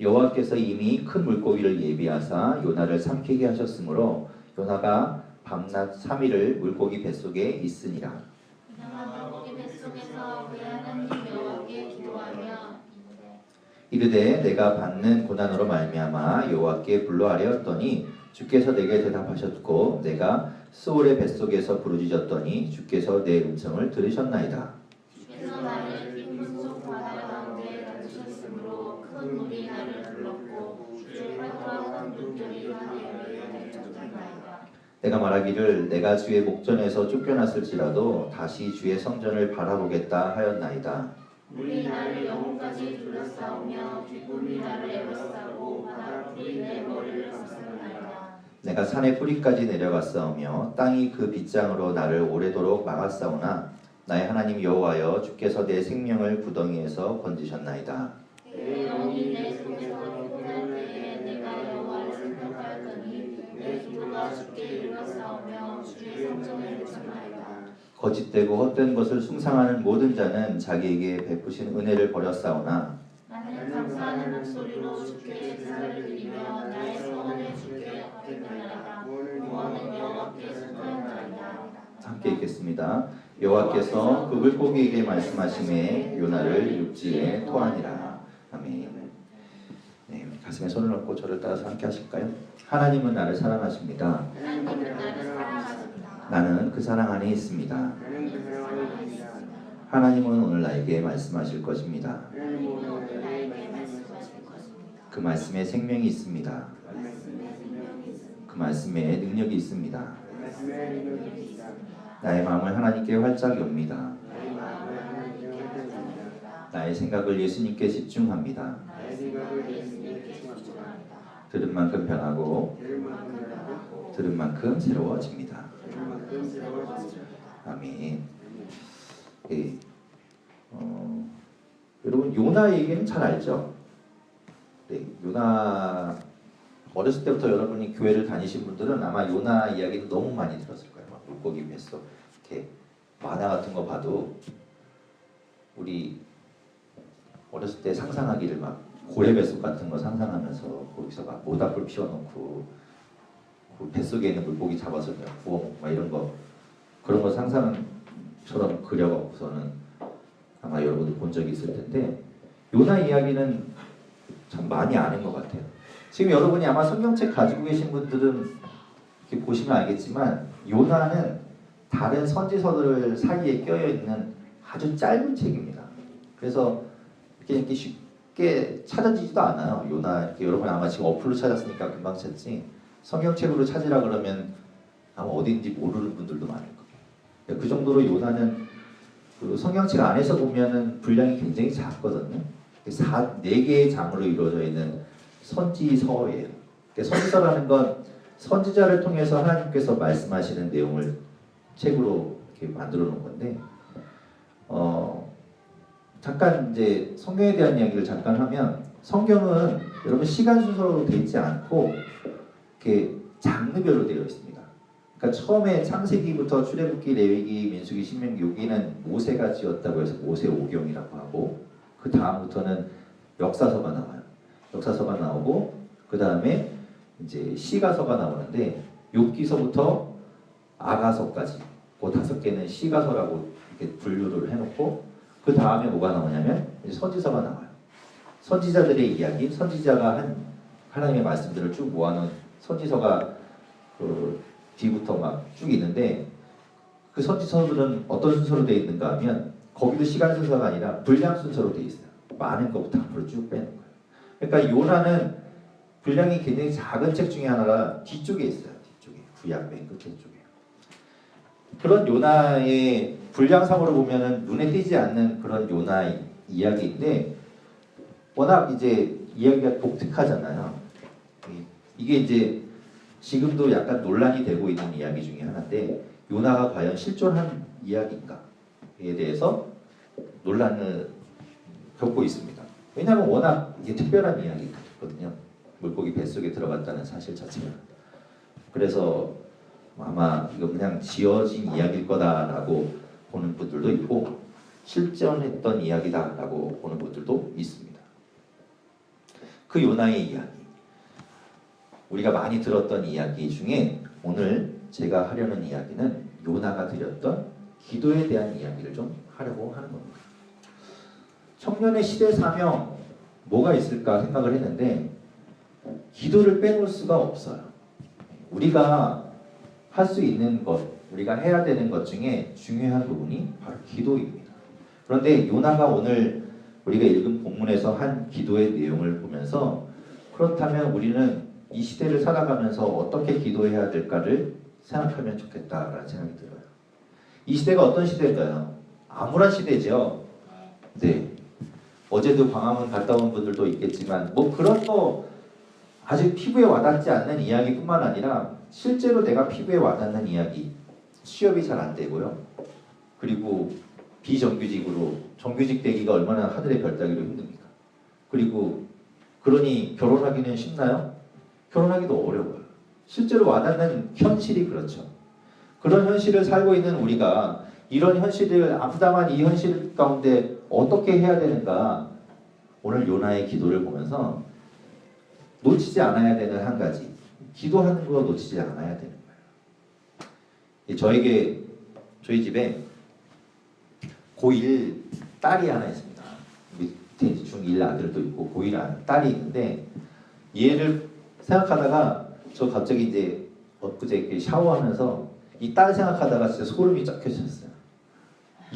여호와께서 이미 큰 물고기를 예비하사 요나를 삼키게 하셨으므로 요나가 밤낮 3일을 물고기 뱃속에 있으니라. 요나가 물고기 뱃속에서 그의 하나님 여호와께 기도하며 이르되 내가 받는 고난으로 말미암아 여호와께 불러하려었더니 주께서 내게 대답하셨고 내가 스올의 뱃속에서 부르짖었더니 주께서 내 음성을 들으셨나이다. 주께서 나를 깊은 속 바다 가운데 던지셨으므로 큰 물이 나를 불렀고 주의 파도와 큰 물결이 나 위에 내리쳤나이다. 내가 말하기를 내가 주의 목전에서 쫓겨났을지라도 다시 주의 성전을 바라보겠다 하였나이다. 물이 나를 영혼까지 둘러싸우며 뒷불이 나를 에워싸고 바닷불이 내 머리를 감싸나이다. 내가 산의 뿌리까지 내려갔사오며 땅이 그 빗장으로 나를 오래도록 막았사오나 나의 하나님 여호와여 주께서 내 생명을 구덩이에서 건지셨나이다. 내 영혼이 내 속에서 피곤할 때에 내가 여호와를 생각하였더니 내 기도가 주께 이르렀사오며 주의 성전에 미쳤나이다. 거짓되고 헛된 것을 숭상하는 모든 자는 자기에게 베푸신 은혜를 버렸사오나 나는 감사하는 목소리로 주께 제사를 드리며 나의 소원을 주께 아뢰나이다. 구원은 여호와께 속하였나이다. 함께 읽겠습니다. 여호와께서 그 물고기에게 말씀하시매 요나를 육지에 토하니라. 아멘. 네, 가슴에 손을 얹고 저를 따라서 함께 하실까요? 하나님은 나를 사랑하십니다. 하나님은 나를 사랑하십니다. 나는 그 사랑 안에 있습니다. 나는 그 사랑 안에 있습니다. 하나님은 오늘 나에게 말씀하실 것입니다. 하나님은 오늘 나에게 말씀하실 것입니다. 그 말씀에 생명이 있습니다. 그 말씀에 생명이 있습니다. 그 말씀에 능력이 있습니다. 그 말씀에 능력이 있습니다. 나의 마음을 하나님께 활짝 엽니다. 나의 마음을 하나님께 활짝합니다. 나의 생각을 예수님께 집중합니다. 나의 생각을 예수님께 집중합니다. 들은 만큼 변하고 들은 만큼 변하고 들은 만큼 새로워집니다. 들은 만큼 새로워집니다. 아멘. 예. 여러분 요나 얘기는 잘 알죠? 네, 요나 어렸을 때부터 여러분이 교회를 다니신 분들은 아마 요나 이야기도 너무 많이 들었을 거예요. 막 물고기 뱃속 이렇게 만화 같은 거 봐도 우리 어렸을 때 상상하기를 막 고래 뱃속 같은 거 상상하면서 거기서 막 모닥불 피워놓고 그 뱃속에 있는 물고기 잡아서 그냥 구워먹고 막 이런 거 그런 거 상상처럼 그려갖고서는 아마 여러분들 본 적이 있을 텐데 요나 이야기는 참 많이 아는 것 같아요. 지금 여러분이 아마 성경책 가지고 계신 분들은 이렇게 보시면 알겠지만 요나는 다른 선지서들 사이에 껴있는 아주 짧은 책입니다. 그래서 이렇게 쉽게 찾아지지도 않아요. 요나 여러분 아마 지금 어플로 찾았으니까 금방 찾지 성경책으로 찾으라 그러면 아마 어딘지 모르는 분들도 많을 거예요. 그 정도로 요나는 그 성경책 안에서 보면은 분량이 굉장히 작거든요. 4개의 장으로 이루어져 있는 선지서예요. 선지서라는 건 선지자를 통해서 하나님께서 말씀하시는 내용을 책으로 이렇게 만들어 놓은 건데, 잠깐 이제 성경에 대한 이야기를 잠깐 하면 성경은 여러분 시간 순서로 되어 있지 않고 이렇게 장르별로 되어 있습니다. 그러니까 처음에 창세기부터 출애굽기, 레위기, 민수기, 신명기 여기는 모세가 지었다고 해서 모세오경이라고 하고 그 다음부터는 역사서가 나와요. 역사서가 나오고 그 다음에 이제 시가서가 나오는데 욥기서부터 아가서까지 그 5개는 시가서라고 이렇게 분류를 해놓고 그 다음에 뭐가 나오냐면 이제 선지서가 나와요. 선지자들의 이야기, 선지자가 한 하나님의 말씀들을 쭉 모아놓은 선지서가 그 뒤부터 막 쭉 있는데 그 선지서들은 어떤 순서로 되어 있는가 하면 거기도 시간 순서가 아니라 분량 순서로 되어 있어요. 많은 것부터 앞으로 쭉 빼는 거예요. 그러니까 요나는 분량이 굉장히 작은 책 중에 하나가 뒤쪽에 있어요. 뒤쪽에 구약 맨 끝에 쪽에. 그런 요나의 분량상으로 보면은 눈에 띄지 않는 그런 요나 이야기인데 워낙 이제 이야기가 독특하잖아요. 이게 이제 지금도 약간 논란이 되고 있는 이야기 중에 하나인데 요나가 과연 실존한 이야기인가에 대해서 논란을 겪고 있습니다. 왜냐하면 워낙 이게 특별한 이야기거든요. 물고기 뱃속에 들어갔다는 사실 자체가. 그래서 아마 이거 그냥 지어진 이야기일 거다라고 보는 분들도 있고 실존했던 이야기다라고 보는 분들도 있습니다. 그 요나의 이야기, 우리가 많이 들었던 이야기 중에 오늘 제가 하려는 이야기는 요나가 드렸던 기도에 대한 이야기를 좀 하려고 하는 겁니다. 청년의 시대 사명 뭐가 있을까 생각을 했는데 기도를 빼놓을 수가 없어요. 우리가 할 수 있는 것, 우리가 해야 되는 것 중에 중요한 부분이 바로 기도입니다. 그런데 요나가 오늘 우리가 읽은 본문에서 한 기도의 내용을 보면서 그렇다면 우리는 이 시대를 살아가면서 어떻게 기도해야 될까를 생각하면 좋겠다라는 생각이 들어요. 이 시대가 어떤 시대일까요? 암울한 시대죠. 네. 어제도 광화문 갔다 온 분들도 있겠지만 뭐 그런 거 아직 피부에 와닿지 않는 이야기뿐만 아니라 실제로 내가 피부에 와닿는 이야기, 취업이 잘 안 되고요. 그리고 비정규직으로 정규직 되기가 얼마나 하늘의 별 따기로 힘듭니까? 그리고 그러니 결혼하기는 쉽나요? 결혼하기도 어려워요. 실제로 와닿는 현실이 그렇죠. 그런 현실을 살고 있는 우리가 이런 현실을 암담한 이 현실 가운데 어떻게 해야 되는가, 오늘 요나의 기도를 보면서 놓치지 않아야 되는 한 가지, 기도하는 거 놓치지 않아야 되는 거예요. 저희 집에 고1 딸이 하나 있습니다. 밑에 중1 아들도 있고 고1 딸이 있는데 얘를 생각하다가 저 갑자기 이제 엊그제 샤워하면서 이 딸 생각하다가 진짜 소름이 쫙 껴졌어요.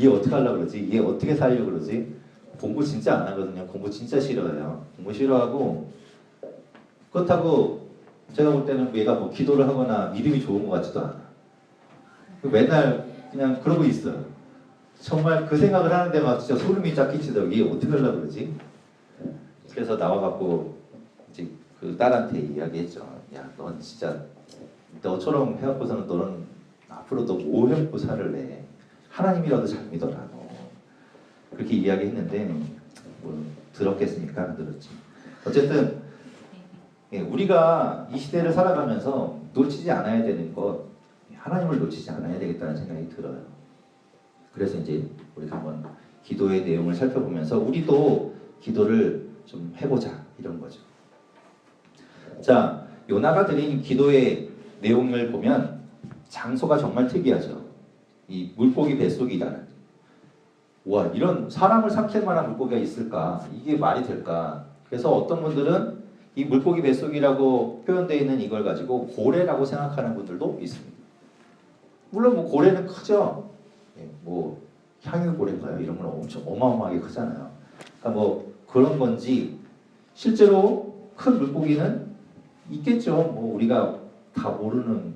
얘 어떻게 하려고 그러지? 얘 어떻게 살려고 그러지? 공부 진짜 안 하거든요. 공부 진짜 싫어해요. 공부 싫어하고, 그렇다고 제가 볼 때는 얘가 뭐 기도를 하거나 믿음이 좋은 것 같지도 않아. 맨날 그냥 그러고 있어요. 정말 그 생각을 하는데 막 진짜 소름이 쫙 끼치더라고요. 얘 어떻게 하려고 그러지? 그래서 나와갖고 이제 그 딸한테 이야기했죠. 야, 넌 진짜 너처럼 해갖고서는 너는 앞으로 너 뭐 해갖고 살을래? 하나님이라도 잘 믿어라 너. 그렇게 이야기했는데 뭐 들었겠습니까? 안 들었지. 어쨌든 우리가 이 시대를 살아가면서 놓치지 않아야 되는 것, 하나님을 놓치지 않아야 되겠다는 생각이 들어요. 그래서 이제 우리가 한번 기도의 내용을 살펴보면서 우리도 기도를 좀 해보자 이런 거죠. 자, 요나가 드린 기도의 내용을 보면 장소가 정말 특이하죠. 이 물고기 뱃속이라는, 와, 이런 사람을 삼킬 만한 물고기가 있을까? 이게 말이 될까? 그래서 어떤 분들은 이 물고기 뱃속이라고 표현되어 있는 이걸 가지고 고래라고 생각하는 분들도 있습니다. 물론 뭐 고래는 크죠. 뭐 향유고래인가요? 이런 건 엄청 어마어마하게 크잖아요. 그러니까 뭐 그런 건지 실제로 큰 물고기는 있겠죠. 뭐 우리가 다 모르는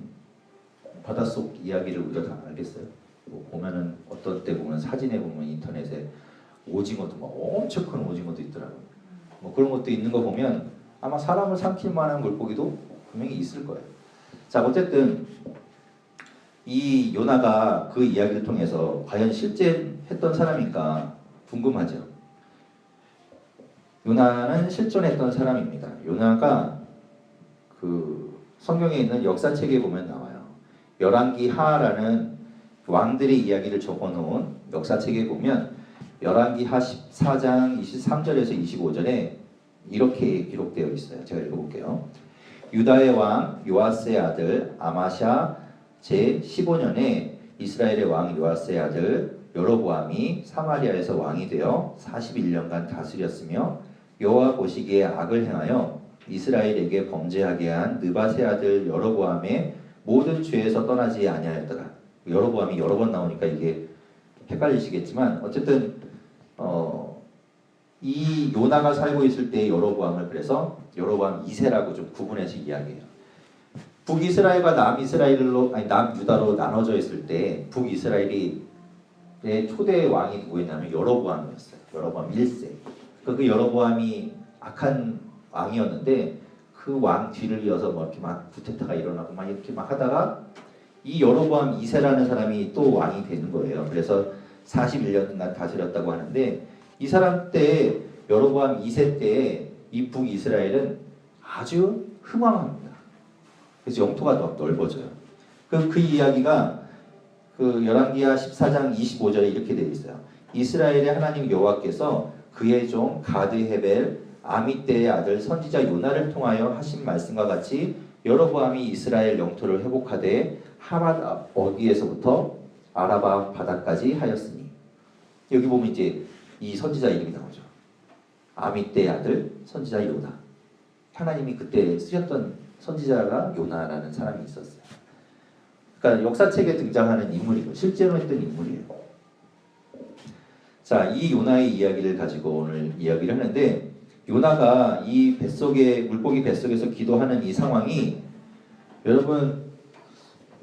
바닷속 이야기를 우리가 다 알겠어요. 뭐 보면은 어떤 때 보면 사진에 보면 인터넷에 오징어도 막 엄청 큰 오징어도 있더라고요. 뭐 그런 것도 있는 거 보면 아마 사람을 삼킬 만한 물고기도 분명히 있을 거예요. 자, 어쨌든 이 요나가 그 이야기를 통해서 과연 실제 했던 사람인가 궁금하죠. 요나는 실존했던 사람입니다. 요나가 그 성경에 있는 역사책에 보면 나와요. 열왕기 하라는 왕들의 이야기를 적어놓은 역사책에 보면 열왕기 하 14장 23절에서 25절에 이렇게 기록되어 있어요. 제가 읽어볼게요. 유다의 왕 요아스의 아들 아마샤 제15년에 이스라엘의 왕 요아스의 아들 여로보암이 사마리아에서 왕이 되어 41년간 다스렸으며 여호와 보시기에 악을 행하여 이스라엘에게 범죄하게 한 느밧의 아들 여로보암의 모든 죄에서 떠나지 아니하였더라. 여로보암이 여러 번 나오니까 이게 헷갈리시겠지만 어쨌든 이 요나가 살고 있을 때 여로보암을 그래서 여로보암 2세라고 좀 구분해서 이야기해요. 북이스라엘과 남유다로 나눠져 있을 때 북이스라엘의 초대 왕이 누구였냐면 여로보암이었어요. 여로보암 1세. 그 여로보암이 악한 왕이었는데 그 왕 뒤를 이어서 뭐 이렇게 막 구테타가 일어나고 막 이렇게 막 하다가 이 여로보암 2세라는 사람이 또 왕이 되는 거예요. 그래서 41년간 다스렸다고 하는데 이 사람 때 여로보암 2세 때 이 북이스라엘은 아주 흥왕합니다. 그래서 영토가 더 넓어져요. 그 이야기가 그 열왕기하 14장 25절에 이렇게 되어 있어요. 이스라엘의 하나님 여호와께서 그의 종 가드 헤벨 아미떼의 아들 선지자 요나를 통하여 하신 말씀과 같이 여로보암이 이스라엘 영토를 회복하되 하맛 어디에서부터 아라바 바다까지 하였으니. 여기 보면 이제 이 선지자 이름이 나오죠. 아미떼의 아들 선지자 요나. 하나님이 그때 쓰셨던 선지자가 요나라는 사람이 있었어요. 그러니까 역사책에 등장하는 인물이고 실제로 했던 인물이에요. 자, 이 요나의 이야기를 가지고 오늘 이야기를 하는데, 요나가 이 뱃속에 물고기 뱃속에서 기도하는 이 상황이 여러분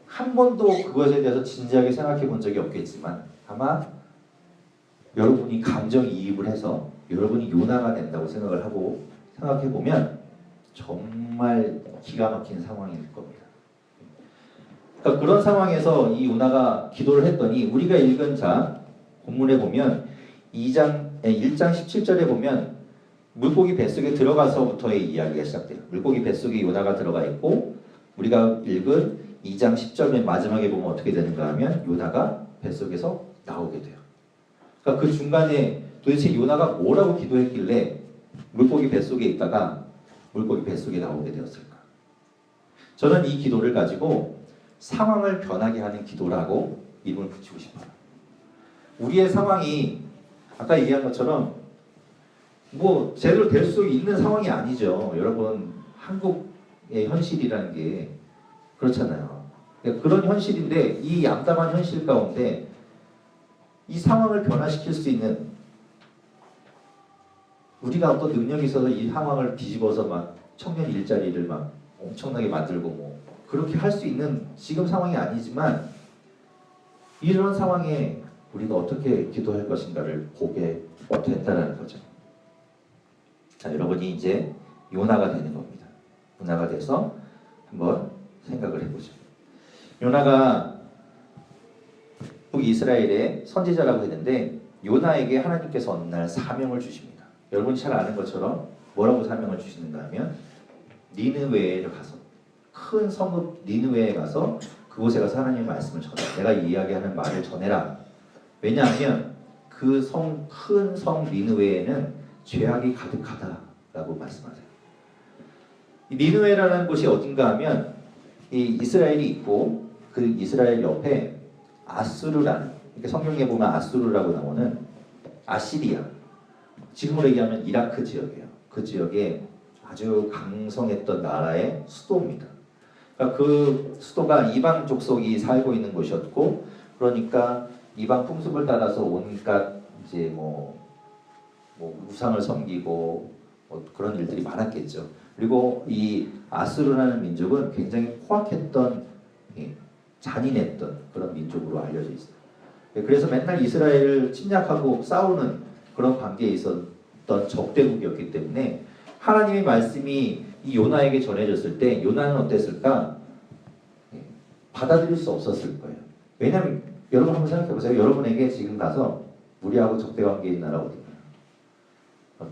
한 번도 그것에 대해서 진지하게 생각해 본 적이 없겠지만 아마 여러분이 감정이입을 해서 여러분이 요나가 된다고 생각을 하고 생각해 보면 정말 기가 막힌 상황일 겁니다. 그러니까 그런 상황에서 이 요나가 기도를 했더니 우리가 읽은 본문에 보면 1장 17절에 보면 물고기 뱃속에 들어가서부터의 이야기가 시작돼요. 물고기 뱃속에 요나가 들어가 있고 우리가 읽은 2장 10절 맨 마지막에 보면 어떻게 되는가 하면 요나가 뱃속에서 나오게 돼요. 그러니까 그 중간에 도대체 요나가 뭐라고 기도했길래 물고기 뱃속에 있다가 물고기 뱃속에 나오게 되었을까? 저는 이 기도를 가지고 상황을 변하게 하는 기도라고 이름을 붙이고 싶어요. 우리의 상황이 아까 얘기한 것처럼 뭐 제대로 될 수 있는 상황이 아니죠. 여러분 한국의 현실이라는 게 그렇잖아요. 그런 현실인데 이 암담한 현실 가운데 이 상황을 변화시킬 수 있는 우리가 어떤 능력이 있어서 이 상황을 뒤집어서 막 청년 일자리를 막 엄청나게 만들고 뭐 그렇게 할 수 있는 지금 상황이 아니지만 이런 상황에 우리가 어떻게 기도할 것인가를 보게 된다는 거죠. 자, 여러분이 이제 요나가 되는 겁니다. 요나가 돼서 한번 생각을 해보죠. 요나가 북이스라엘의 선지자라고 했는데 요나에게 하나님께서 어느 날 사명을 주십니다. 여러분이 잘 아는 것처럼 뭐라고 사명을 주시는가 하면 니느웨에 가서 큰 성읍 니느웨에 가서 그곳에 가서 하나님의 말씀을 전해. 내가 이야기하는 말을 전해라. 왜냐하면 그 큰 성 니느웨에는 죄악이 가득하다라고 말씀하세요. 이 니느웨라는 곳이 어딘가 하면 이 이스라엘이 있고 그 이스라엘 옆에 아수르라는, 그러니까 성경에 보면 아수르라고 나오는 아시리아, 지금으로 얘기하면 이라크 지역이에요. 그 지역에 아주 강성했던 나라의 수도입니다. 그러니까 그 수도가 이방 족속이 살고 있는 곳이었고, 그러니까 이방 풍습을 따라서 온갖 이제 뭐 우상을 섬기고 뭐 그런 일들이 많았겠죠. 그리고 이 아수르라는 민족은 굉장히 포악했던, 잔인했던 그런 민족으로 알려져 있어요. 그래서 맨날 이스라엘을 침략하고 싸우는 그런 관계에 있었던 적대국이었기 때문에 하나님의 말씀이 이 요나에게 전해졌을 때 요나는 어땠을까? 받아들일 수 없었을 거예요. 왜냐하면 여러분 한번 생각해 보세요. 여러분에게 지금 가서 우리하고 적대 관계인 나라 어디냐?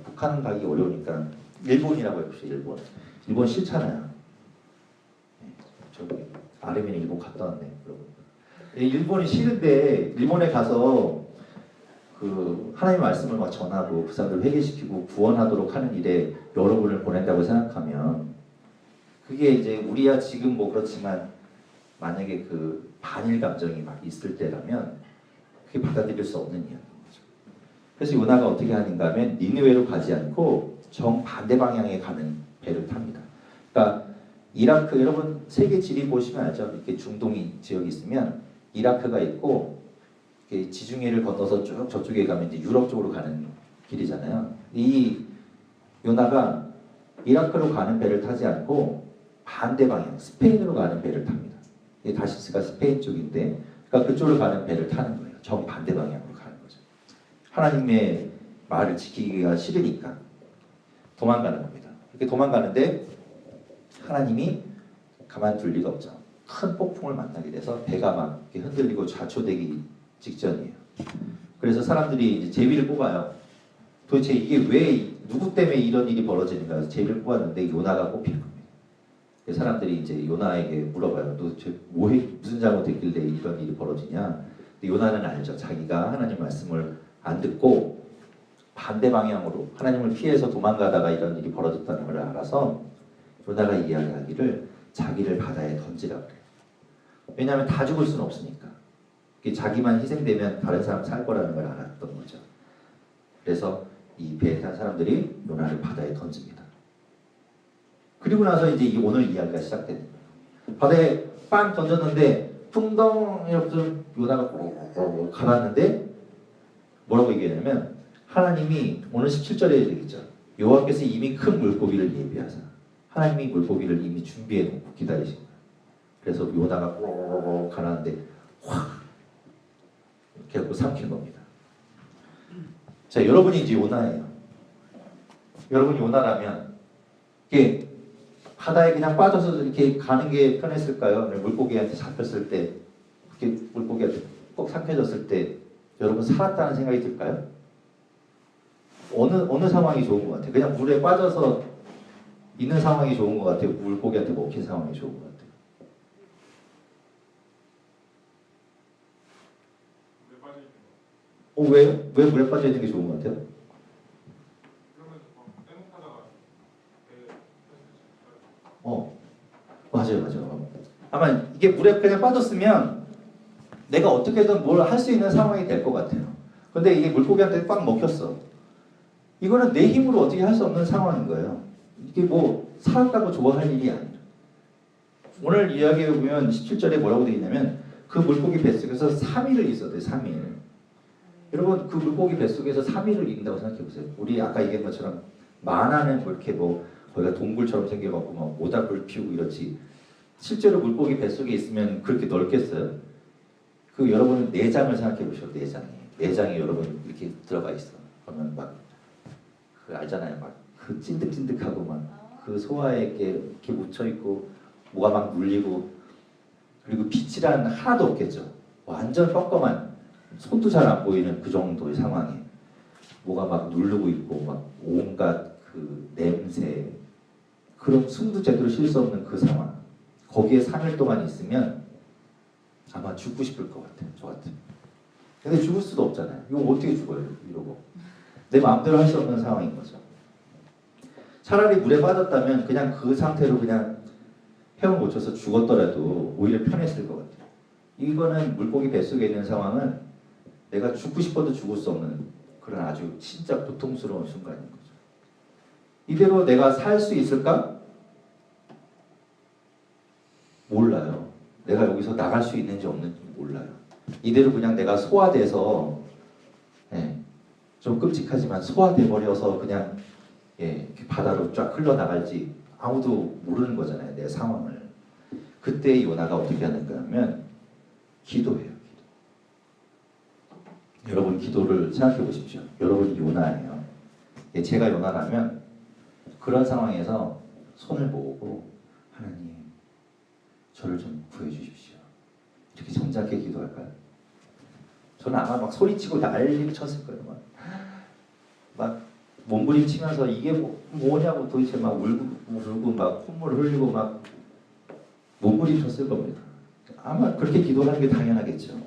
북한 가기 어려우니까 일본이라고 해봅시다. 일본 싫잖아요. 저기 아르메니아 일본 갔다 왔네. 여러분. 일본이 싫은데 일본에 가서 그 하나님의 말씀을 막 전하고 그 사람들 회개시키고 구원하도록 하는 일에 여러분을 보낸다고 생각하면 그게 이제 우리야 지금 뭐 그렇지만 만약에 그 반일 감정이 막 있을 때라면 그게 받아들일 수 없는 이야기인 거죠. 그래서 요나가 어떻게 하는가 하면 니느웨로 가지 않고 정반대 방향에 가는 배를 탑니다. 그러니까 이라크, 여러분 세계 지리 보시면 알죠? 이렇게 중동 지역이 있으면 이라크가 있고 지중해를 건너서 쭉 저쪽에 가면 이제 유럽 쪽으로 가는 길이잖아요. 이 요나가 이라크로 가는 배를 타지 않고 반대 방향 스페인으로 가는 배를 탑니다. 이 다시스가 스페인 쪽인데, 그러니까 그쪽으로 가는 배를 타는 거예요. 정반대 방향으로 가는 거죠. 하나님의 말을 지키기가 싫으니까 도망가는 겁니다. 이렇게 도망가는데 하나님이 가만둘 리가 없죠. 큰 폭풍을 만나게 돼서 배가 막 이렇게 흔들리고 좌초되기 직전이에요. 그래서 사람들이 이제 제비를 뽑아요. 도대체 이게 왜 누구 때문에 이런 일이 벌어지는가 해서 제비를 뽑았는데 요나가 뽑힌 겁니다. 사람들이 이제 요나에게 물어봐요. 도대체 무슨 잘못했길래 이런 일이 벌어지냐? 근데 요나는 알죠. 자기가 하나님 말씀을 안 듣고 반대 방향으로 하나님을 피해서 도망가다가 이런 일이 벌어졌다는 걸 알아서 요나가 이야기하기를 자기를 바다에 던지라 그래요. 왜냐하면 다 죽을 수는 없으니까. 자기만 희생되면 다른 사람 살 거라는 걸 알았던 거죠. 그래서 이 배에 탄 사람들이 요나를 바다에 던집니다. 그리고 나서 이제 이 오늘 이야기가 시작됩니다. 바다에 빵 던졌는데 풍덩 이렇게 요나가 가봤는데 뭐라고 얘기하냐면 하나님이 오늘 17절에 얘기죠. 여호와께서 이미 큰 물고기를 예비하사 하나님이 물고기를 이미 준비해 놓고 기다리신 거예요. 그래서 요나가 꼬르륵 가라는데 확 이렇게 하고 삼킨 겁니다. 자, 여러분이 이제 요나예요. 여러분이 요나라면 이게 바다에 그냥 빠져서 이렇게 가는 게 편했을까요? 물고기한테 잡혔을 때, 이렇게 물고기한테 꼭 삼켜졌을 때 여러분 살았다는 생각이 들까요? 어느 상황이 좋은 것 같아요? 그냥 물에 빠져서 있는 상황이 좋은 것 같아요? 물고기한테 먹힌 상황이 좋은 것 같아요? 왜요? 왜 물에 빠져 있는 게 좋은 것 같아요? 맞아요. 아마 이게 물에 그냥 빠졌으면 내가 어떻게든 뭘 할 수 있는 상황이 될 것 같아요. 근데 이게 물고기한테 꽉 먹혔어. 이거는 내 힘으로 어떻게 할 수 없는 상황인 거예요. 이게 뭐 살았다고 좋아할 일이 아니라. 오늘 이야기에 보면 17절에 뭐라고 되어 있냐면 그 물고기 뱃속에서 3일을 있었대요. 3일. 여러분 그 물고기 뱃속에서 3일을 있는다고 생각해 보세요. 우리 아까 얘기한 것처럼 만화는 뭐 이렇게 뭐 거기가 동굴처럼 생겨갖고 막 모닥불 피우고 이렇지. 실제로 물고기 뱃속에 있으면 그렇게 넓겠어요? 그 여러분은 내장을 생각해 보셔. 내장이 여러분 이렇게 들어가 있어. 그러면 막 그 알잖아요. 막 그 찐득찐득하고 막 그 소화에 이렇게 묻혀 있고 뭐가 막 눌리고 그리고 빛이란 하나도 없겠죠. 완전 껌껌한 손도 잘 안 보이는 그 정도의 상황에 뭐가 막 누르고 있고 막 온갖 그 냄새 그런 숨도 제대로 쉴 수 없는 그 상황 거기에 3일 동안 있으면 아마 죽고 싶을 것 같아요. 저 같으면. 근데 죽을 수도 없잖아요. 이거 어떻게 죽어요? 이러고 내 마음대로 할 수 없는 상황인 거죠. 차라리 물에 빠졌다면 그냥 그 상태로 그냥 헤엄 못 쳐서 죽었더라도 오히려 편했을 것 같아요. 이거는 물고기 뱃속에 있는 상황은 내가 죽고 싶어도 죽을 수 없는 그런 아주 진짜 고통스러운 순간인 거죠. 이대로 내가 살 수 있을까? 몰라요. 내가 여기서 나갈 수 있는지 없는지 몰라요. 이대로 그냥 내가 소화돼서 좀 끔찍하지만 소화돼 버려서 그냥 이렇게 바다로 쫙 흘러나갈지 아무도 모르는 거잖아요. 내 상황을. 그때 요나가 어떻게 하는가 하면 기도해요. 여러분 기도를 생각해 보십시오. 여러분이 요나예요. 제가 요나라면 그런 상황에서 손을 모으고 하나님 저를 좀 구해 주십시오. 이렇게 점잖게 기도할까요? 저는 아마 막 소리치고 난리를 쳤을 거예요. 막 몸부림치면서 이게 뭐냐고 도대체 막 울고 막 콧물 흘리고 막 몸부림쳤을 겁니다. 아마 그렇게 기도하는 게 당연하겠죠.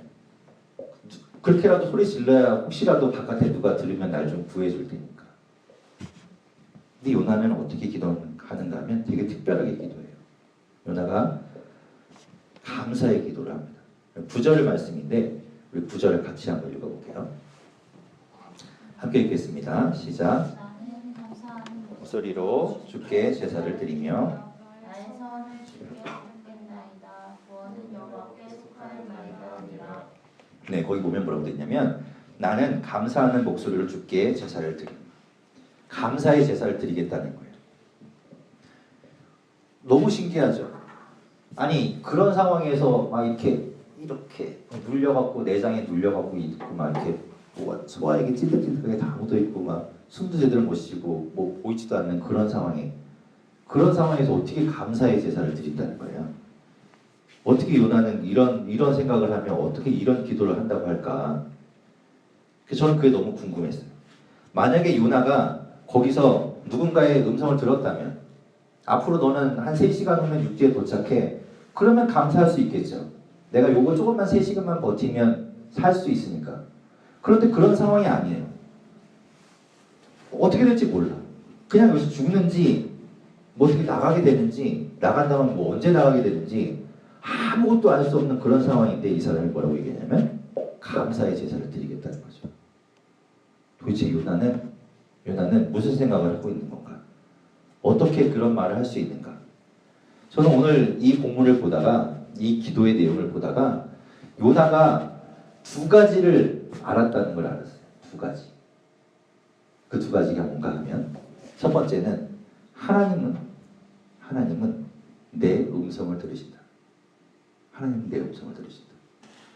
그렇게라도 소리 질러야 혹시라도 바깥에 누가 들으면 날 좀 구해줄 테니까. 근데 요나는 어떻게 기도하는가 하면 되게 특별하게 기도해요. 요나가 감사의 기도를 합니다. 9절 말씀인데 우리 9절을 같이 한번 읽어볼게요. 함께 읽겠습니다. 시작. 목소리로 주께 제사를 드리며 나의 선을 주께 드리겠나이다. 구원은 여호와께 속하였나이다. 네, 거기 보면 뭐라고 되냐면 나는 감사하는 목소리로 주께 제사를 드립니다. 감사의 제사를 드리겠다는 거예요. 너무 신기하죠? 아니 그런 상황에서 막 이렇게 눌려갖고 내장에 눌려갖고 있고 막 이렇게 뭐 소화액이 찐득찐득하게 다 묻어있고 막 숨도 제대로 못 쉬고 뭐 보이지도 않는 그런 상황에서 어떻게 감사의 제사를 드린다는 거예요. 어떻게 요나는 이런 생각을 하면 어떻게 이런 기도를 한다고 할까? 저는 그게 너무 궁금했어요. 만약에 요나가 거기서 누군가의 음성을 들었다면 앞으로 너는 한 3시간 후면 육지에 도착해. 그러면 감사할 수 있겠죠. 내가 요거 조금만 3시간만 버티면 살 수 있으니까. 그런데 그런 상황이 아니에요. 어떻게 될지 몰라. 그냥 여기서 죽는지 뭐 어떻게 나가게 되는지 나간다면 뭐 언제 나가게 되는지 아무것도 알 수 없는 그런 상황인데 이 사람이 뭐라고 얘기하냐면 감사의 제사를 드리겠다는 거죠. 도대체 요나는 무슨 생각을 하고 있는 건가? 어떻게 그런 말을 할 수 있는가? 저는 오늘 이 본문을 보다가 이 기도의 내용을 보다가 요나가 두 가지를 알았다는 걸 알았어요. 두 가지. 그 두 가지가 뭔가 하면 첫 번째는 하나님은 내 음성을 들으신다. 하나님은 내 음성을 들으신다.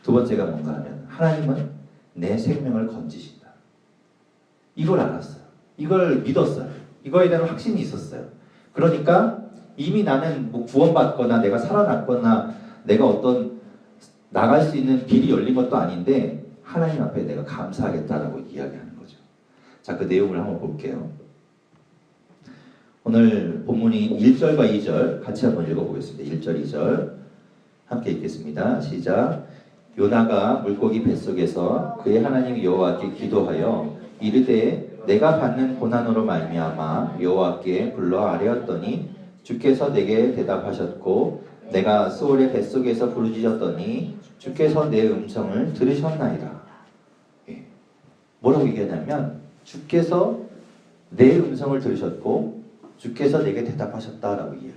두 번째가 뭔가 하면 하나님은 내 생명을 건지신다. 이걸 알았어요. 이걸 믿었어요. 이거에 대한 확신이 있었어요. 그러니까 이미 나는 뭐 구원받거나 내가 살아났거나 내가 어떤 나갈 수 있는 길이 열린 것도 아닌데 하나님 앞에 내가 감사하겠다라고 이야기하는 거죠. 자, 그 내용을 한번 볼게요. 오늘 본문이 1절과 2절 같이 한번 읽어보겠습니다. 1절, 2절 함께 읽겠습니다. 시작. 요나가 물고기 뱃속에서 그의 하나님 여호와께 기도하여 이르되 내가 받는 고난으로 말미암아 여호와께 불러 아뢰었더니 주께서 내게 대답하셨고 내가 수월의 뱃속에서 부르짖었더니 주께서 내 음성을 들으셨나이다. 예. 뭐라고 얘기하냐면 주께서 내 음성을 들으셨고 주께서 내게 대답하셨다라고 이야기해요.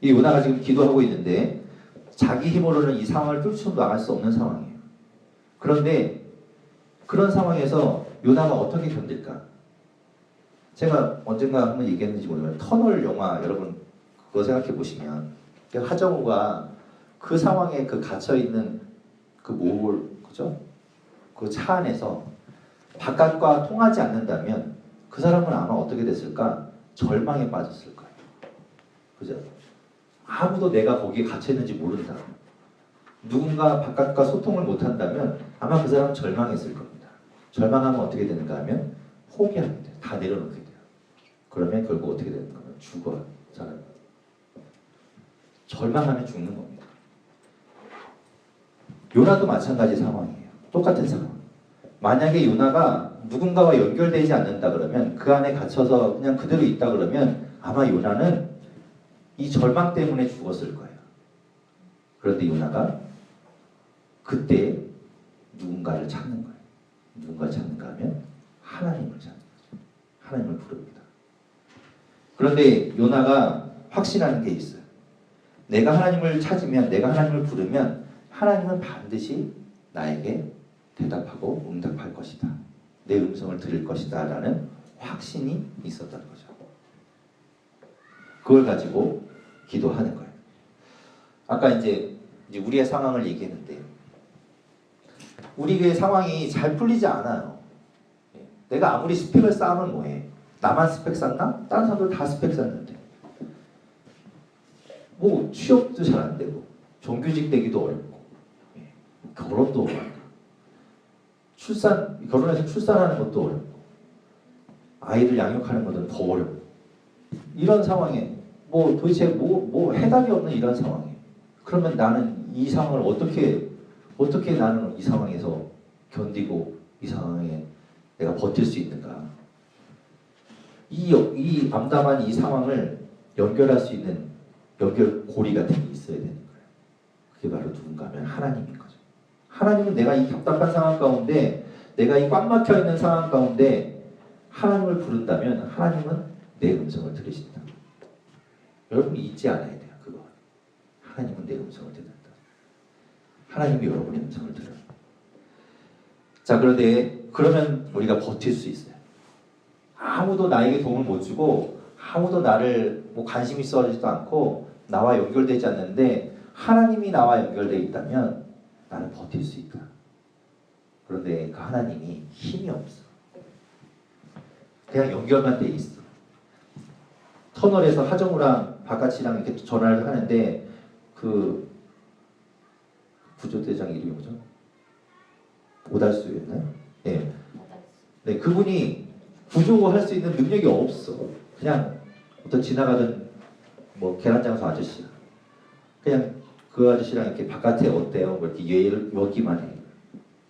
이 요나가 지금 기도하고 있는데 자기 힘으로는 이 상황을 뚫고 나갈 수 없는 상황이에요. 그런데 그런 상황에서 요나가 어떻게 견딜까? 제가 언젠가 한번 얘기했는지 모르지만 터널 영화 여러분 그거 생각해 보시면 하정우가 그 상황에 그 갇혀 있는 그 그죠? 그 차 안에서 바깥과 통하지 않는다면 그 사람은 아마 어떻게 됐을까? 절망에 빠졌을 거예요. 그죠? 아무도 내가 거기에 갇혀 있는지 모른다. 누군가 바깥과 소통을 못한다면 아마 그 사람은 절망했을 겁니다. 절망하면 어떻게 되는가 하면 포기하게 돼요. 다 내려놓게 돼요. 그러면 결국 어떻게 되는가 하면 죽어요. 사람은. 절망하면 죽는 겁니다. 요나도 마찬가지 상황이에요. 똑같은 상황. 만약에 요나가 누군가와 연결되지 않는다 그러면 그 안에 갇혀서 그냥 그대로 있다 그러면 아마 요나는 이 절망 때문에 죽었을 거예요. 그런데 요나가 그때 누군가를 찾는 거예요. 누군가를 찾는가 하면 하나님을 찾는 거죠. 하나님을 부릅니다. 그런데 요나가 확신하는 게 있어요. 내가 하나님을 찾으면, 내가 하나님을 부르면 하나님은 반드시 나에게 대답하고 응답할 것이다. 내 음성을 들을 것이다 라는 확신이 있었다는 거죠. 그걸 가지고 기도하는 거예요. 아까 이제 우리의 상황을 얘기했는데 우리의 상황이 잘 풀리지 않아요. 내가 아무리 스펙을 쌓으면 뭐해? 나만 스펙 쌓나? 다른 사람들 다 스펙 쌓는데 뭐 취업도 잘 안 되고 정규직 되기도 어렵고 결혼도 어렵고 결혼해서 출산하는 것도 어렵고 아이들 양육하는 것은 더 어렵고 이런 상황에 뭐 도대체 뭐 해답이 없는 이런 상황에 그러면 나는 이 상황을 어떻게 나는 이 상황에서 견디고 이 상황에 내가 버틸 수 있는가? 이 암담한 이 상황을 연결할 수 있는 연결고리 같은 게 있어야 되는 거예요. 그게 바로 누군가 하면 하나님인 거죠. 하나님은 내가 이 답답한 상황 가운데 내가 이 꽉 막혀 있는 상황 가운데 하나님을 부른다면 하나님은 내 음성을 들으신다. 여러분이 잊지 않아야 돼요. 그거. 하나님은 내 음성을 듣는다. 하나님이 여러분의 음성을 들어요. 자, 그런데 그러면 우리가 버틸 수 있어요. 아무도 나에게 도움을 못 주고 아무도 나를 뭐 관심 있어 하지도 않고 나와 연결되지 않는데 하나님이 나와 연결되어 있다면 나는 버틸 수 있다. 그런데 그 하나님이 힘이 없어. 그냥 연결만 돼 있어. 터널에서 하정우랑 바깥이랑 이렇게 전화를 하는데 그 구조대장 이름이 뭐죠? 오달수였나요? 네. 네, 그분이 구조할 수 있는 능력이 없어. 그냥 어떤 지나가던 뭐 계란장수 아저씨야. 그냥 그 아저씨랑 이렇게 바깥에 어때요? 뭐 이렇게 예를 여기만 해.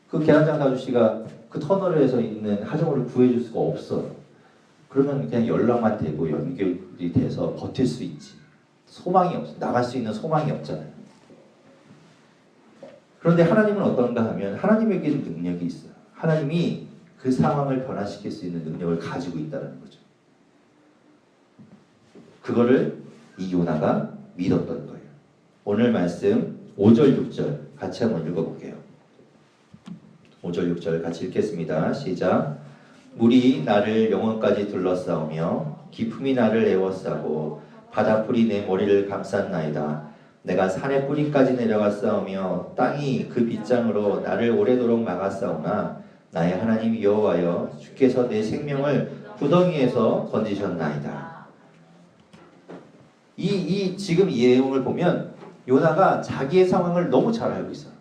그 계란장수 아저씨가 그 터널에서 있는 하정우를 구해줄 수가 없어. 그러면 그냥 연락만 되고 연결이 돼서 버틸 수 있지. 소망이 없어. 나갈 수 있는 소망이 없잖아요. 그런데 하나님은 어떤가 하면 하나님에게는 능력이 있어요. 하나님이 그 상황을 변화시킬 수 있는 능력을 가지고 있다는 거죠. 그거를 이 요나가 믿었던 거예요. 오늘 말씀 5절 6절 같이 한번 읽어볼게요. 5절 6절 같이 읽겠습니다. 시작. 물이 나를 영혼까지 둘러싸우며 기품이 나를 에워싸고 바다풀이 내 머리를 감쌌나이다. 내가 산의 뿌리까지 내려갔사오며 땅이 그 빗장으로 나를 오래도록 막았사오나 나의 하나님 여호와여 주께서 내 생명을 구덩이에서 건지셨나이다. 지금 이 내용을 보면 요나가 자기의 상황을 너무 잘 알고 있어요.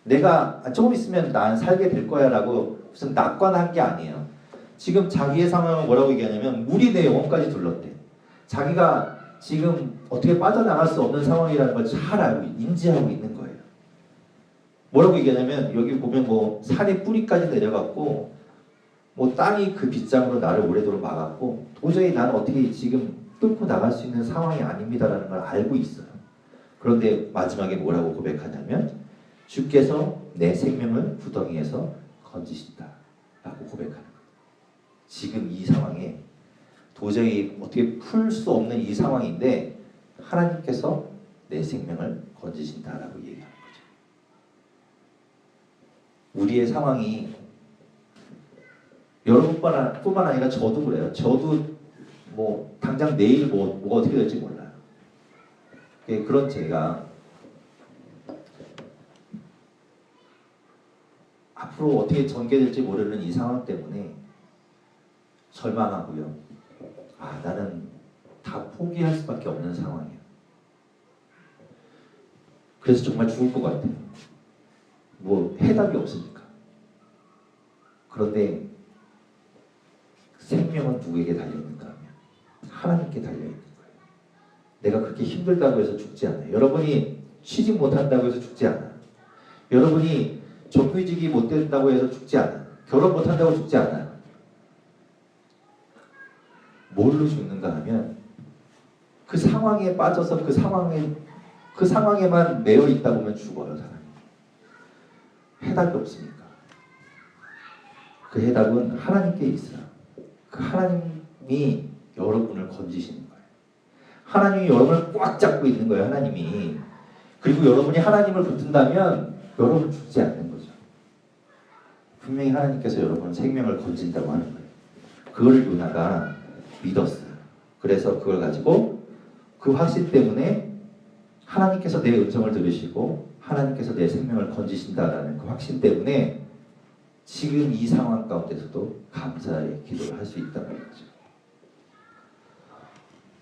내가 조금 있으면 난 살게 될 거야 라고 무슨 낙관한 게 아니에요. 지금 자기의 상황을 뭐라고 얘기하냐면 물이 내 영혼까지 둘렀대. 자기가 지금 어떻게 빠져나갈 수 없는 상황이라는 걸 잘 알고 인지하고 있는 거예요. 뭐라고 얘기하냐면 여기 보면 뭐 산의 뿌리까지 내려갔고 뭐 땅이 그 빗장으로 나를 오래도록 막았고 도저히 나는 어떻게 지금 뚫고 나갈 수 있는 상황이 아닙니다라는 걸 알고 있어요. 그런데 마지막에 뭐라고 고백하냐면 주께서 내 생명을 구덩이에서 건지신다 라고 고백하는 거예요. 지금 이 상황에 도저히 어떻게 풀 수 없는 이 상황인데 하나님께서 내 생명을 건지신다라고 얘기하는 거죠. 우리의 상황이 여러분뿐만 아니라 저도 그래요. 저도 뭐 당장 내일 뭐가 어떻게 될지 몰라요. 그런 제가 앞으로 어떻게 전개될지 모르는 이 상황 때문에 절망하고요. 나는 다 포기할 수밖에 없는 상황이야. 그래서 정말 죽을 것 같아요. 뭐 해답이 없으니까. 그런데 생명은 누구에게 달려있는가 하면 하나님께 달려있는 거예요. 내가 그렇게 힘들다고 해서 죽지 않아요. 여러분이 취직 못한다고 해서 죽지 않아요. 여러분이 정규직이 못 된다고 해서 죽지 않아요. 결혼 못한다고 죽지 않아요. 뭘로 죽는가 하면 그 상황에 빠져서 그 상황에만 매여 있다 보면 죽어요. 사람이. 해답이 없습니까? 그 해답은 하나님께 있어요. 그 하나님이 여러분을 건지시는 거예요. 하나님이 여러분을 꽉 잡고 있는 거예요. 하나님이. 그리고 여러분이 하나님을 붙든다면 여러분 죽지 않는 거죠. 분명히 하나님께서 여러분 생명을 건진다고 하는 거예요. 그거를 요나가 믿었어요. 그래서 그걸 가지고 그 확신 때문에 하나님께서 내 음성을 들으시고 하나님께서 내 생명을 건지신다라는 그 확신 때문에 지금 이 상황 가운데서도 감사의 기도를 할 수 있다는 거죠.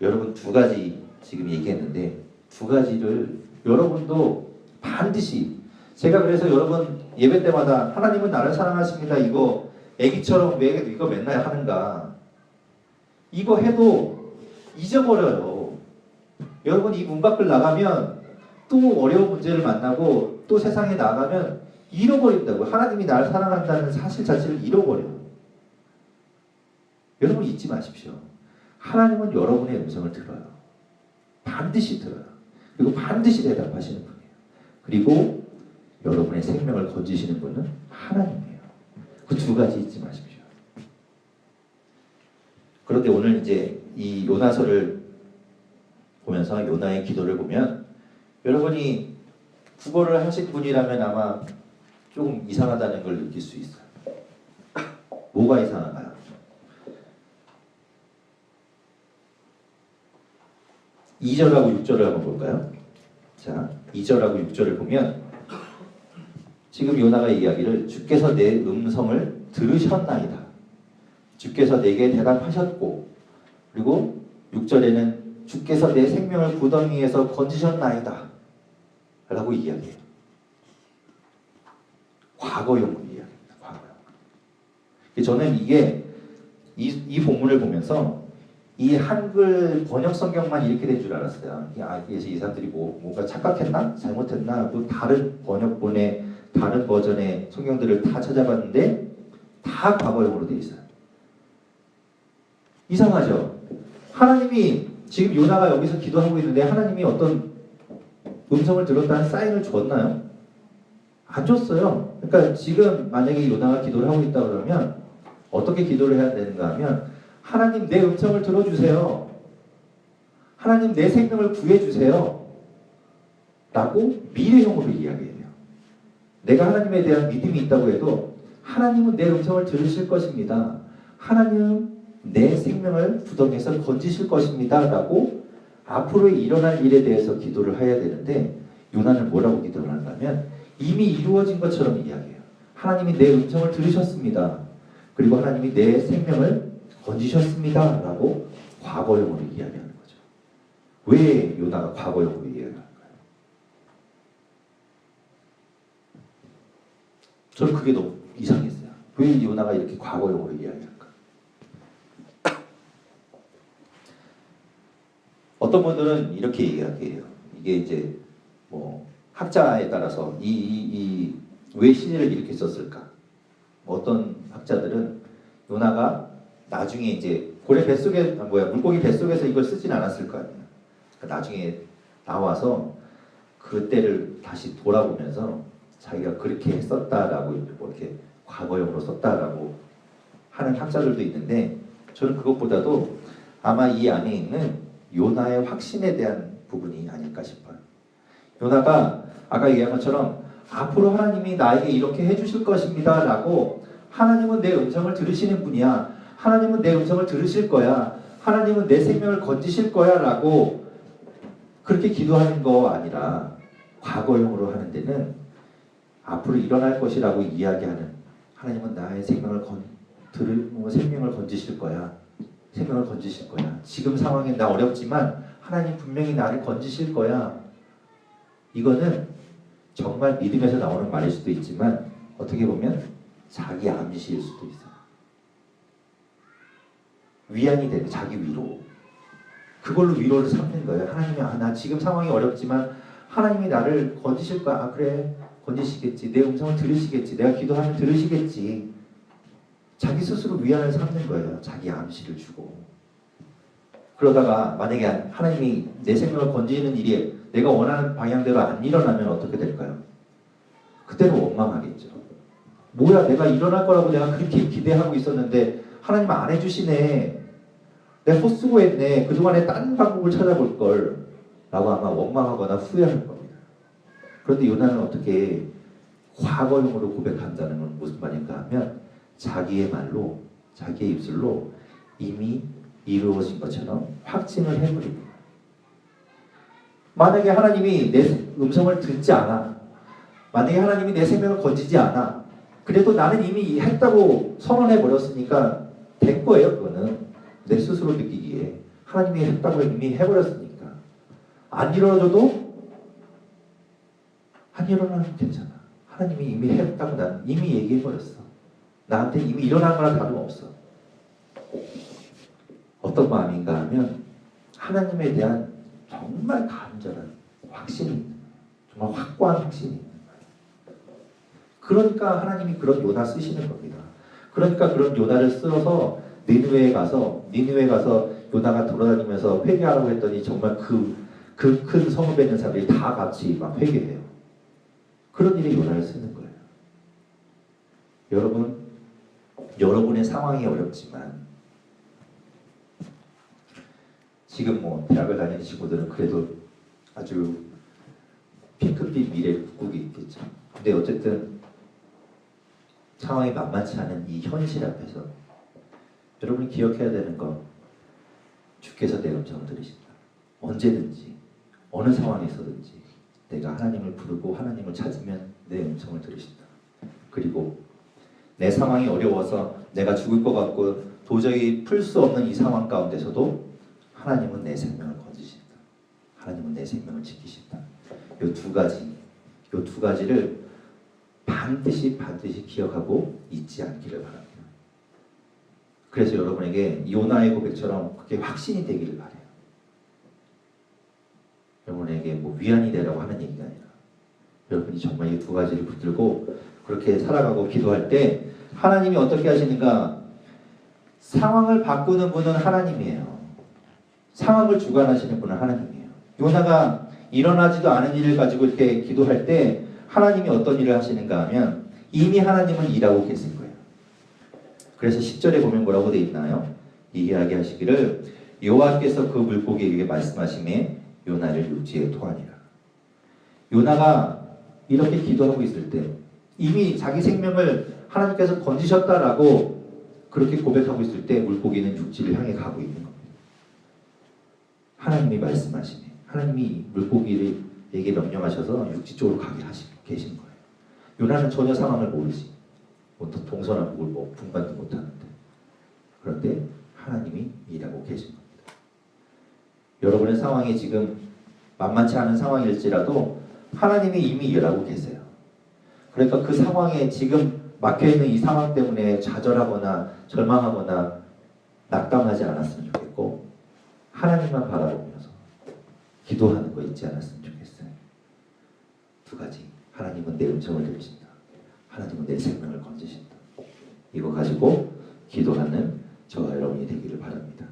여러분 두 가지 지금 얘기했는데 두 가지를 여러분도 반드시 제가 그래서 여러분 예배 때마다 하나님은 나를 사랑하십니다. 이거 애기처럼 왜 이거 맨날 하는가. 이거 해도 잊어버려요. 여러분 이 문 밖을 나가면 또 어려운 문제를 만나고 또 세상에 나가면 잃어버린다고. 하나님이 나를 사랑한다는 사실 자체를 잃어버려요. 여러분 잊지 마십시오. 하나님은 여러분의 음성을 들어요. 반드시 들어요. 그리고 반드시 대답하시는 분이에요. 그리고 여러분의 생명을 건지시는 분은 하나님이에요. 그 두 가지 잊지 마십시오. 그런데 오늘 이제 이 요나서를 보면서 요나의 기도를 보면 여러분이 국어를 하신 분이라면 아마 조금 이상하다는 걸 느낄 수 있어요. 뭐가 이상한가요? (2절하고 6절을) 한번 볼까요? 자, 2절하고 6절을 보면 지금 요나가 이야기를 주께서 내 음성을 들으셨나이다. 주께서 내게 대답하셨고 그리고 6절에는 주께서 내 생명을 구덩이에서 건지셨나이다 라고 이야기해요. 과거형으로 이야기합니다. 과거형. 저는 이게 이 본문을 보면서 이 한글 번역 성경만 이렇게 된 줄 알았어요. 그래서 이 사람들이 뭔가 착각했나? 잘못했나? 뭐 다른 번역본의 다른 버전의 성경들을 다 찾아봤는데 다 과거형으로 돼 있어요. 이상하죠? 하나님이 지금 요나가 여기서 기도하고 있는데 하나님이 어떤 음성을 들었다는 사인을 줬나요? 안 줬어요. 그러니까 지금 만약에 요나가 기도를 하고 있다 그러면 어떻게 기도를 해야 되는가 하면 하나님 내 음성을 들어주세요. 하나님 내 생명을 구해주세요. 라고 미래형으로 이야기해요. 내가 하나님에 대한 믿음이 있다고 해도 하나님은 내 음성을 들으실 것입니다. 하나님은 내 생명을 구덩이에서 건지실 것입니다. 라고 앞으로 일어날 일에 대해서 기도를 해야 되는데 요나는 뭐라고 기도를 하냐면 이미 이루어진 것처럼 이야기해요. 하나님이 내 음성을 들으셨습니다. 그리고 하나님이 내 생명을 건지셨습니다. 라고 과거형으로 이야기하는 거죠. 왜 요나가 과거형으로 이야기할까요? 저는 그게 너무 이상했어요. 왜 요나가 이렇게 과거형으로 이야기할까? 어떤 분들은 이렇게 이야기해요. 이게 이제 뭐 학자에 따라서 왜 시제를 이렇게 썼을까? 어떤 학자들은 요나가 나중에 이제 물고기 뱃속에서 이걸 쓰진 않았을 거 아니에요. 그러니까 나중에 나와서 그때를 다시 돌아보면서 자기가 그렇게 썼다라고 뭐 이렇게 과거형으로 썼다라고 하는 학자들도 있는데 저는 그것보다도 아마 이 안에 있는 요나의 확신에 대한 부분이 아닐까 싶어요. 요나가 아까 얘기한 것처럼 앞으로 하나님이 나에게 이렇게 해주실 것입니다 라고 하나님은 내 음성을 들으시는 분이야. 하나님은 내 음성을 들으실 거야. 하나님은 내 생명을 건지실 거야 라고 그렇게 기도하는 거 아니라 과거형으로 하는 데는 앞으로 일어날 것이라고 이야기하는 하나님은 나의 생명을 건지실 거야. 생명을 건지실 거야. 지금 상황엔 나 어렵지만 하나님 분명히 나를 건지실 거야. 이거는 정말 믿음에서 나오는 말일 수도 있지만 어떻게 보면 자기 암시일 수도 있어요. 위안이 되는 자기 위로. 그걸로 위로를 삼는 거예요. 하나님이 나 지금 상황이 어렵지만 하나님이 나를 건지실 거야. 그래. 건지시겠지. 내 음성을 들으시겠지. 내가 기도하면 들으시겠지. 자기 스스로 위안을 삼는 거예요. 자기 암시를 주고. 그러다가 만약에 하나님이 내 생명을 건지는 일이 내가 원하는 방향대로 안 일어나면 어떻게 될까요? 그때는 원망하겠죠. 뭐야 내가 일어날 거라고 내가 그렇게 기대하고 있었는데 하나님 안 해주시네. 내가 헛수고 했네. 그동안에 다른 방법을 찾아볼 걸 라고 아마 원망하거나 후회할 겁니다. 그런데 요나는 어떻게 과거형으로 고백한다는 건 무슨 말인가 하면 자기의 말로 자기의 입술로 이미 이루어진 것처럼 확증을 해버립니다. 만약에 하나님이 내 음성을 듣지 않아, 만약에 하나님이 내 생명을 건지지 않아, 그래도 나는 이미 했다고 선언해버렸으니까 된 거예요. 그거는 내 스스로 느끼기에 하나님이 했다고 이미 해버렸으니까 안 일어나도 안 일어나도 괜찮아. 하나님이 이미 했다고 난 이미 얘기해버렸어. 나한테 이미 일어난 거랑 다름없어. 어떤 마음인가 하면 하나님에 대한 정말 간절한 확신이 있는 거예요. 정말 확고한 확신이 있는 거예요. 그러니까 하나님이 그런 요나 쓰시는 겁니다. 그러니까 그런 요나를 써서 니느웨에 가서 요나가 돌아다니면서 회개하라고 했더니 정말 그 큰 성읍에 있는 사람들이 다 같이 막 회개해요. 그런 일에 요나를 쓰는 거예요. 여러분의 상황이 어렵지만 지금 뭐 대학을 다니는 친구들은 그래도 아주 핑크빛 미래를 꿈꾸고 있겠죠. 근데 어쨌든 상황이 만만치 않은 이 현실 앞에서 여러분이 기억해야 되는 건 주께서 내 음성을 들으신다. 언제든지 어느 상황에서든지 내가 하나님을 부르고 하나님을 찾으면 내 음성을 들으신다. 그리고 내 상황이 어려워서 내가 죽을 것 같고 도저히 풀 수 없는 이 상황 가운데서도 하나님은 내 생명을 건지신다. 하나님은 내 생명을 지키신다. 이 두 가지를 반드시 기억하고 잊지 않기를 바랍니다. 그래서 여러분에게 요나의 고백처럼 그게 확신이 되기를 바라요. 여러분에게 뭐 위안이 되라고 하는 얘기가 아니라 여러분이 정말 이 두 가지를 붙들고 그렇게 살아가고 기도할 때 하나님이 어떻게 하시는가? 상황을 바꾸는 분은 하나님이에요. 상황을 주관하시는 분은 하나님이에요. 요나가 일어나지도 않은 일을 가지고 이렇게 기도할 때 하나님이 어떤 일을 하시는가 하면 이미 하나님은 일하고 계신 거예요. 그래서 10절에 보면 뭐라고 되어 있나요? 이야기하시기를 여호와께서 그 물고기에게 말씀하시매 요나를 육지에 토하니라. 요나가 이렇게 기도하고 있을 때 이미 자기 생명을 하나님께서 건지셨다라고 그렇게 고백하고 있을 때 물고기는 육지를 향해 가고 있는 겁니다. 하나님이 말씀하시네. 하나님이 물고기에게 명령하셔서 육지 쪽으로 가게 계신 거예요. 요나는 전혀 상황을 모르지. 동서남북을 뭐 분간도 못하는데. 그런데 하나님이 일하고 계신 겁니다. 여러분의 상황이 지금 만만치 않은 상황일지라도 하나님이 이미 일하고 계세요. 그러니까 그 상황에 지금 막혀있는 이 상황 때문에 좌절하거나 절망하거나 낙담하지 않았으면 좋겠고 하나님만 바라보면서 기도하는 거 잊지 않았으면 좋겠어요. 두 가지. 하나님은 내 음성을 들으신다. 하나님은 내 생명을 건지신다. 이거 가지고 기도하는 저와 여러분이 되기를 바랍니다.